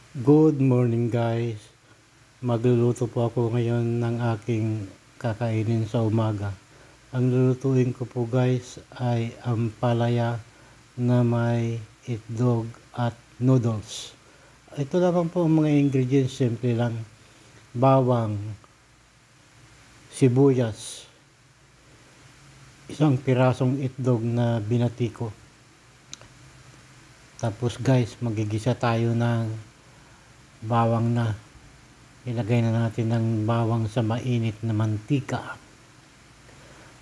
Good morning guys. Magluluto po ako ngayon ng aking kakainin sa umaga. Ang lulutuin ko po guys ay ampalaya na may itlog at noodles. Ito lamang po ang mga ingredients, simple lang. Bawang, sibuyas, isang pirasong itlog na binati ko. Tapos guys, magigisa tayo ng bawang na. Ilagay na natin ng bawang sa mainit na mantika.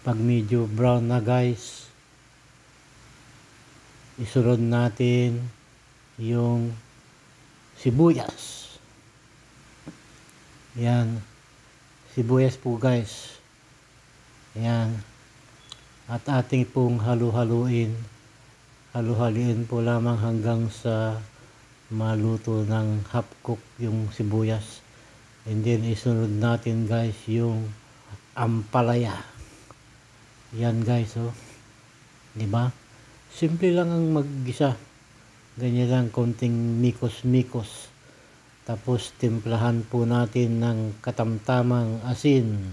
Pag medyo brown na guys, isunod natin yung sibuyas. Yan, sibuyas po guys. Yan, at ating pong halu-haluin po lamang hanggang sa maluto ng half cook yung sibuyas. And then isunod natin guys yung ampalaya. Yan guys, oh. 'Di ba? Simple lang ang maggisa. Ganyan lang, konting mikos-mikos. Tapos timplahan po natin ng katamtamang asin.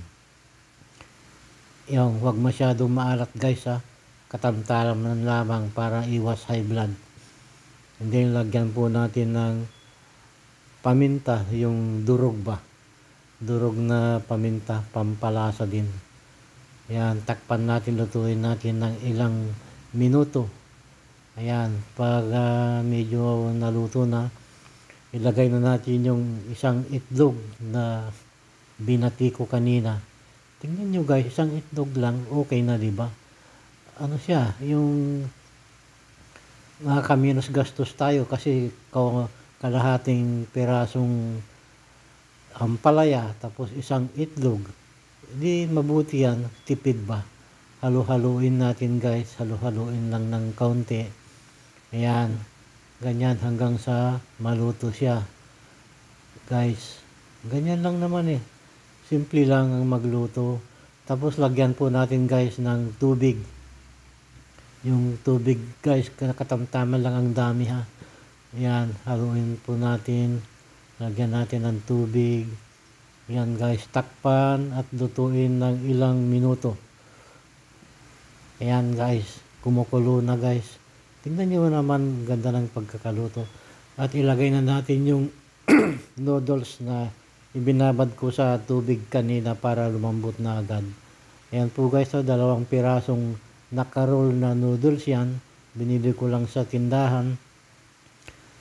Yung wag masyadong maalat guys, ha. Katamtaman lamang para iwas high blood. And then lagyan po natin ng paminta, yung durog ba? Durog na paminta, pampalasa din. Ayan, takpan natin, lutuin natin ng ilang minuto. Ayan, pag medyo naluto na, ilagay na natin yung isang itlog na binati ko kanina. Tingnan nyo guys, isang itlog lang, okay na, diba? Ano siya, yung nakaka-minus gastos tayo kasi kalahating pirasong ampalaya tapos isang itlog. Di mabuti yan, tipid ba? Halu-haluin natin guys, halu-haluin lang ng kaunti. Ayan, ganyan hanggang sa maluto siya. Guys, ganyan lang naman eh. Simple lang ang magluto. Tapos lagyan po natin guys ng tubig. Yung tubig guys, katamtaman lang, ang dami ha. Ayan, haluin po natin. Lagyan natin ng tubig. Ayan guys, takpan at lutuin ng ilang minuto. Ayan guys, kumukulo na guys. Tingnan nyo naman, ganda ng pagkakaluto. At ilagay na natin yung noodles na ibinabad ko sa tubig kanina para lumambot na agad. Ayan po guys, so 2 pirasong naka-roll na noodles yan. Binili ko lang sa tindahan.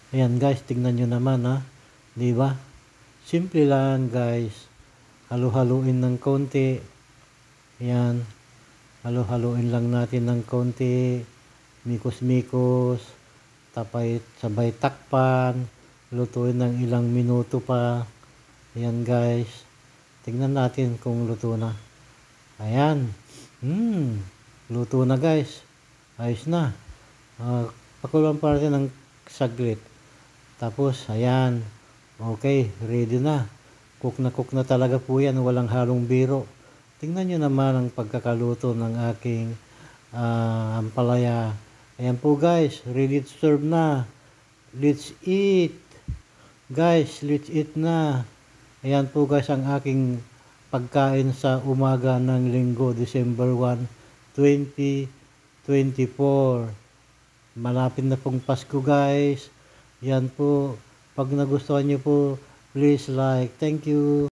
Ayan guys, tingnan nyo naman ha. Diba? Simple lang guys. Halu-haluin ng konti. Ayan. Halu-haluin lang natin ng konti. Mikos-mikos. Tapay, sabay takpan. Lutuin ng ilang minuto pa. Ayan guys. Tingnan natin kung luto na. Ayan. Luto na guys. Ayos na. Pakuluan pa natin ng saglit. Tapos ayan. Okay, ready na. Cook na talaga po yan. Walang halong biro. Tingnan nyo naman ang pagkakaluto ng aking ampalaya. Ayan po guys. Ready to serve na. Let's eat. Guys, let's eat na. Ayan po guys ang aking pagkain sa umaga ng Linggo, December 1, 2024. Malapit na pong Pasko guys. Yan po. Pag nagustuhan nyo po, please like. Thank you.